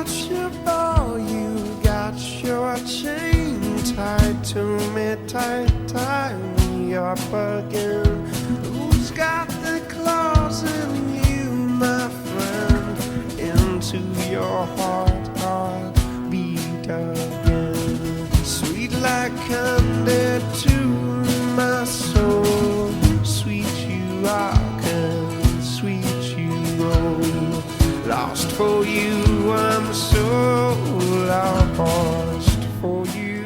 got your ball, you got your chain tied to me, tie me up again. Who's got the claws in you, my friend? Into your heart beat again. Sweet like candy to my soul. Sweet you rock and sweet you roll. Lost for you, I'm so lost for you.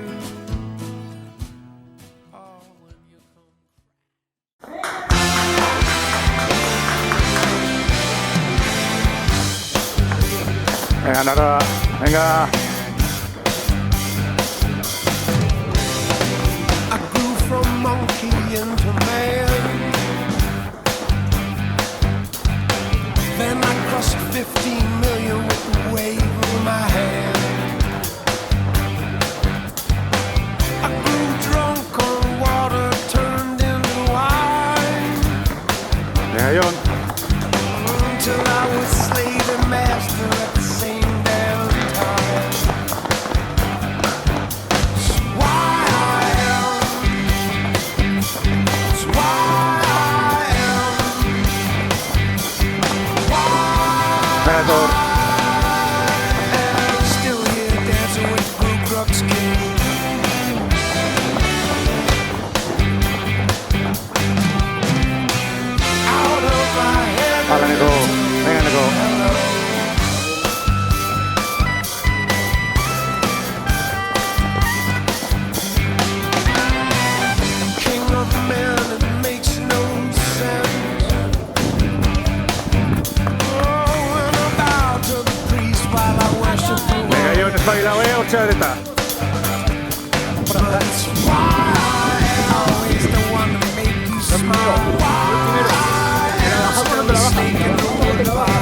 Oh, when you come. Venga, Nara, venga. I grew from monkey into man. Then I crossed 15 million with the wave of my hand. I grew drunk on water turned into wine. Venga, John. Until I was slave and master at the same damn time. It's why I am. It's why I am. Venga, Thor. I'm still here dancing with the Ku Klux Klan. Out of my head. Vale, Nico. Venga, Nico. King of men, it makes no sense. Oh, and I bow to the priest while I worship the Venga, John, espabilado, ocha derecha. But it's why I'm always the one to make you smile. Why I'm still a snake in the woodpile.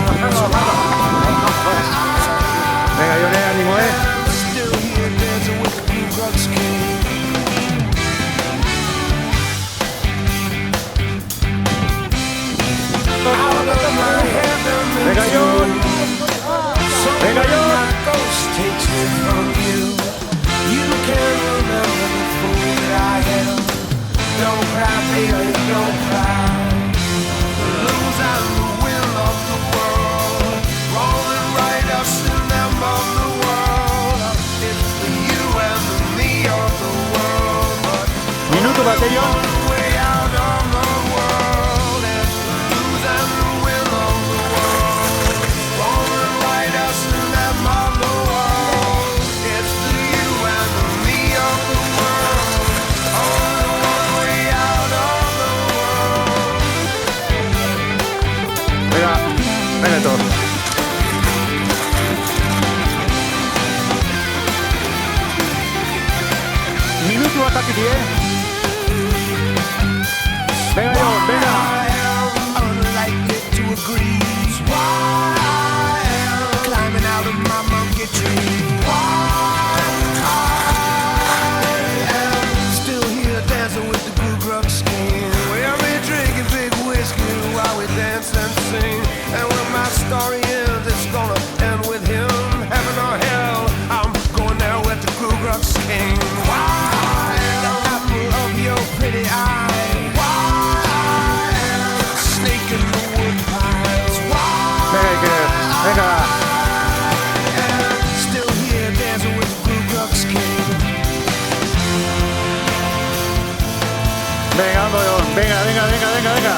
Venga, John, ánimo, I'm still here dancing with the Ku Klux Klan. Out of my heaven. Venga, John. So Venga, when John. my ghost takes me from you, you can remember the fool that I am. Don't cry, baby, don't cry. The lose and the win of the world, rolling right us in them of the world. It's the you and the me of the world, but Minuto, bate, John. way out of the world. It's the lose and the win of the world, rolling right us in them of the world. It's the you and the me of the world, only one way out of the world. Venga, venga, Thor. Minuto ataque, Venga, John, venga. I am unlikely to agree. Why I am climbing out of my monkey tree. Why I am still here dancing with the Ku Klux Klan. Well, we drinking big whiskey while we dance and sing. And when my story ends, it's gonna end with him. Heaven or hell, I'm going there with the Ku Klux Klan. Why the apple of your pretty eye. Snake in the woodpile. Venga, Iker. Venga. Still here dancing with the Ku Klux Klan. Venga, vamos, John. Venga, venga, venga, venga, venga.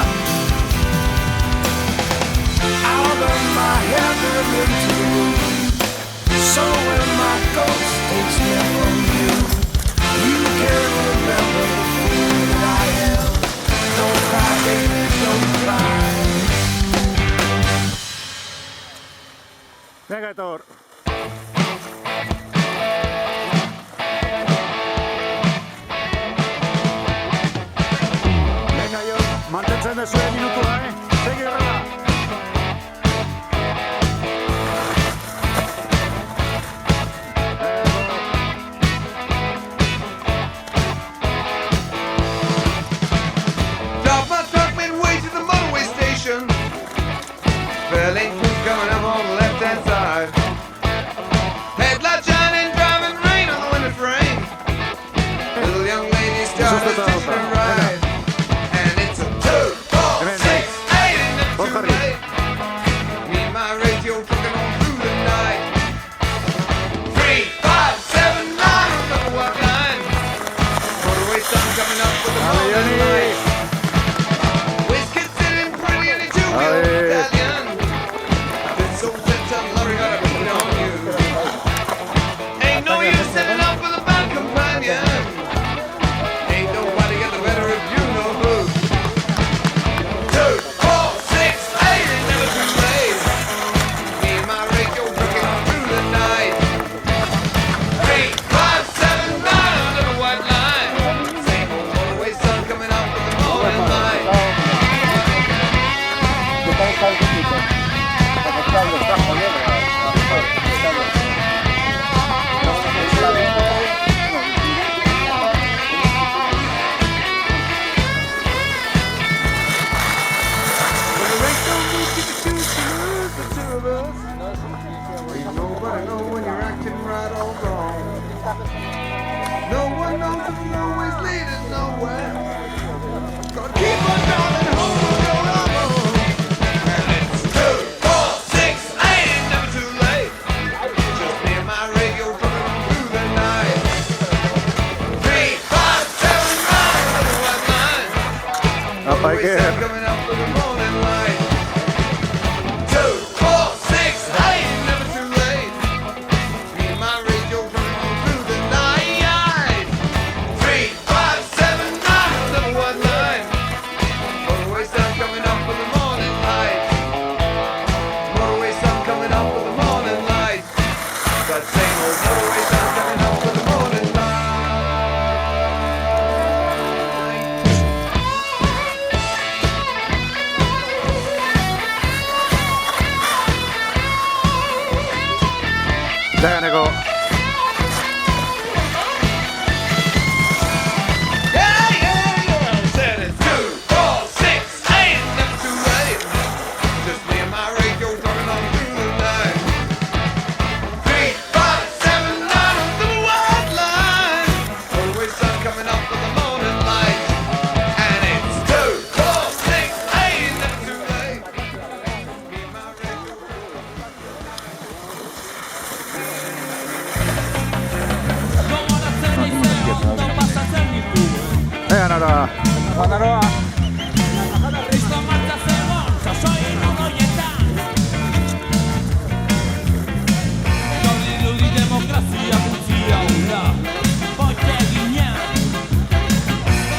Out of my heaven into you. So when my ghost takes me from you, you can remember the fool that I am. Don't cry, baby, don't cry. Venga, Thor. Venga, John. Manténse en ese minuto, Venga, venga. Drop my truck midway to the motorway station. Fairlane 2's coming up on the left-hand side. Italian. This old Santa Larry got a beat on you. Ain't no use setting up with a bad companion. Ain't nobody get the better of you, no who. 2, 4, 6, 8, it's never too late. Me and my radio working on through the night. 3, 5, 7, 9, under the white line. Same old motorway sun coming out with the morning light. Nobody knows when you're acting right or wrong. No one knows if you always lead us nowhere. Gotta keep on driving home and go alone. And it's 2, 4, 6, 8, it's never too late. Just me and my radio coming on through the night. 3, 5, 7, 9, another white line. Up Always again. sun coming up with the morning light. 2, 4, 6, 8, it's never too late. Me and my radio running on through the night. 3, 5, 7, 9, another white line. Motorway sun coming up with the morning light. Motorway sun coming up with the morning light. That same old motorway sun coming up with the morning light. There we go. Said it's 2, 4, 6, 8, never too late. Just me and my radio running on through the night. 3, 5, 7, 9, under the white line. Always sun coming up with the morning light. And it's 2, 4, 6, 8, never too late. Me and my radio. Canada. Sto marcia se monta, soy uno Govorili di demokracija, funkcija ura, hoće ginja.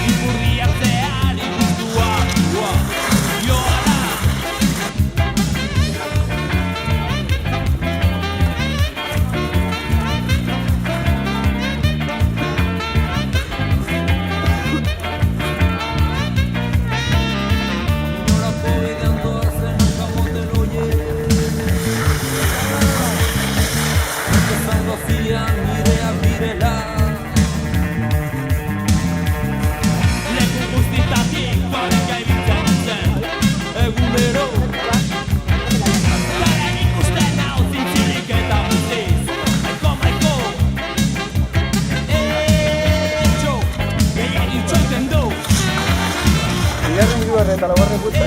I burija se ali butua, jola. Ora poi di andorse non samo te lo Empezando así a mire la Le gustitati kolega ibiltzen egunero Garen ikusten hau zintzilik eta guztiz Maiko Etxo Gehiagin txoiten du Bigarren hirugarren eta laugarren gutza,